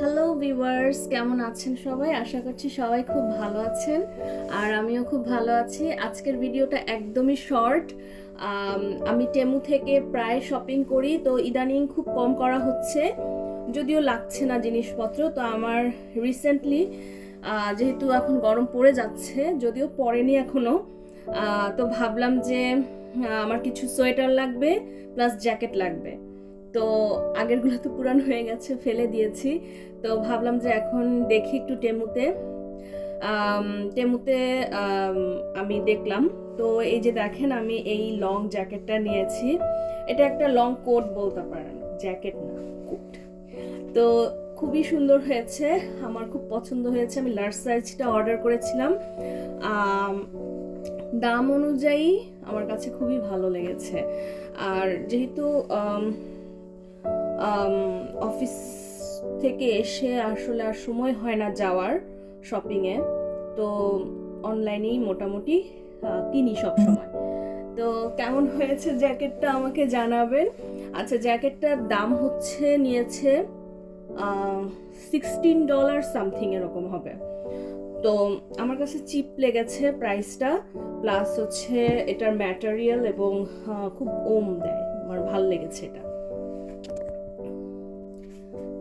Hello viewers, কেমন আছেন সবাই? আশা করছি সবাই খুব ভালো আছেন আর আমিও খুব ভালো আছি। আজকের ভিডিওটা একদমই শর্ট। আমি টেমু থেকে প্রায় শপিং করি, তো ইদানিং খুব কম করা হচ্ছে, যদিও লাগছে না জিনিসপত্র। তো আমার রিসেন্টলি যেহেতু এখন গরম পড়ে যাচ্ছে, যদিও পড়েনি এখনো, তো ভাবলাম যে আমার কিছু সোয়েটার লাগবে প্লাস জ্যাকেট লাগবে। তো আগেরগুলো তো পুরানো হয়ে গেছে, ফেলে দিয়েছি। তো ভাবলাম যে এখন দেখি একটু টেমুতে আমি দেখলাম। তো এই যে দেখেন, আমি এই লং জ্যাকেটটা নিয়েছি। এটা একটা লং কোট বলতে পারেন, জ্যাকেট না, কোট। তো খুবই সুন্দর হয়েছে, আমার খুব পছন্দ হয়েছে। আমি লার্জ সাইজটা অর্ডার করেছিলাম। দাম অনুযায়ী আমার কাছে খুবই ভালো লেগেছে। আর যেহেতু অফিস থেকে এসে আসলে আর সময় হয় না যাওয়ার শপিংয়ে, তো অনলাইনেই মোটামুটি কিনি সব সময়। তো কেমন হয়েছে জ্যাকেটটা আমাকে জানাবেন। আচ্ছা, জ্যাকেটটার দাম নিয়েছে $16 সামথিং এরকম হবে। তো আমার কাছে চিপ লেগেছে প্রাইসটা, প্লাস হচ্ছে এটার ম্যাটেরিয়াল এবং খুব ওম দেয়, আমার ভালো লেগেছে এটা।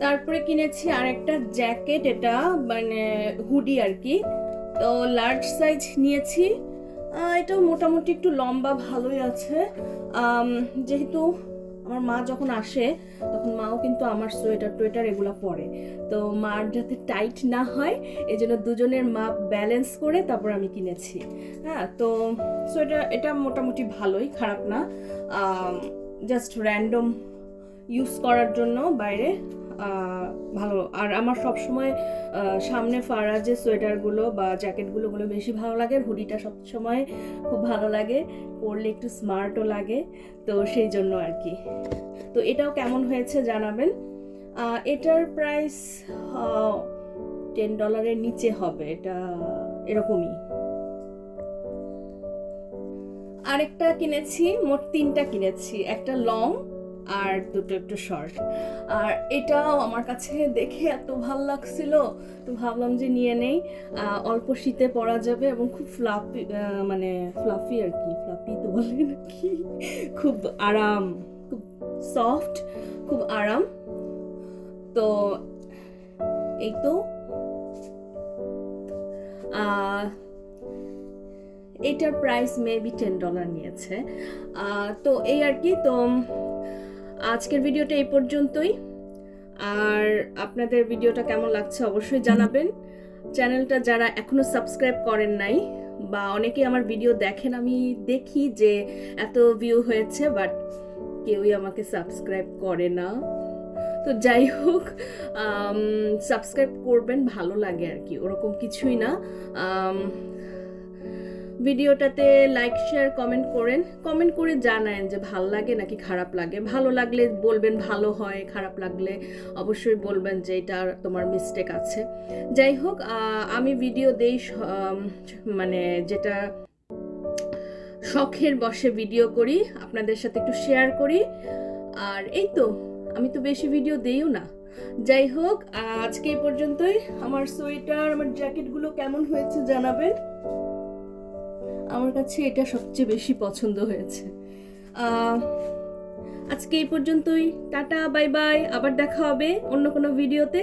তারপরে কিনেছি আরেকটা জ্যাকেট, এটা মানে হুডি আর কি। তো লার্জ সাইজ নিয়েছি। এটা মোটামুটি একটু লম্বা, ভালোই আছে। যেহেতু আমার মা যখন আসে তখন মাও কিন্তু আমার সোয়েটার এগুলো পরে, তো মার যাতে টাইট না হয় এই জন্য দুজনের মাপ ব্যালেন্স করে তারপর আমি কিনেছি। হ্যাঁ, তো সোয়েটার এটা মোটামুটি ভালোই, খারাপ না। জাস্ট র্যান্ডম ইউজ করার জন্য বাইরে ভালো। আর আমার সবসময় সামনে ফাড়া যে সোয়েটারগুলো বা জ্যাকেটগুলো বেশি ভালো লাগে। হুডিটা সবসময় খুব ভালো লাগে, পরলে একটু স্মার্টও লাগে, তো সেই জন্য আর কি। তো এটাও কেমন হয়েছে জানাবেন। এটার প্রাইস $10 নিচে হবে, এটা এরকমই। আরেকটা কিনেছি, মোট 3টা কিনেছি, একটা লং আর দুটো একটু শর্ট। আর এটাও আমার কাছে দেখে এত ভালো লাগছিল, তো ভাবলাম যে নিয়ে নেই। অল্প শীতে পরা যাবে এবং খুব ফ্লাফি, মানে ফ্লাফি আর কি, ফ্লাফি তো বলে নাকি, খুব আরাম, খুব সফট, খুব আরাম। তো এই তো এটার প্রাইস মেবি $10 নিয়েছে। তো এই আর কি। তো আজকের ভিডিওটা এই পর্যন্তই। আর আপনাদের ভিডিওটা কেমন লাগছে অবশ্যই জানাবেন। চ্যানেলটা যারা এখনো সাবস্ক্রাইব করেন নাই, বা অনেকেই আমার ভিডিও দেখেন, আমি দেখি যে এত ভিউ হয়েছে, বাট কেউই আমাকে সাবস্ক্রাইব করে না। তো যাই হোক, সাবস্ক্রাইব করবেন, ভালো লাগে আর কি, ওরকম কিছুই না। ভিডিওটাতে লাইক শেয়ার কমেন্ট করে জানায়েন যে ভালো লাগে নাকি খারাপ লাগে। ভালো লাগলে বলবেন ভালো হয়, খারাপ লাগলে অবশ্যই বলবেন যে এটা তোমার মিস্টেক আছে। যাই হোক, আমি ভিডিও দেই মানে যেটা শখের বশে ভিডিও করি, আপনাদের সাথে একটু শেয়ার করি। আর এই তো, আমি তো বেশি ভিডিও দেইও না। যাই হোক, আজকে এই পর্যন্তই। আমার সোয়েটার, আমার জ্যাকেটগুলো কেমন হয়েছে জানাবেন। আমার কাছে এটা সবচেয়ে বেশি পছন্দ হয়েছে। আজকে এই পর্যন্তই, টাটা, বাই বাই, আবার দেখা হবে অন্য কোনো ভিডিওতে।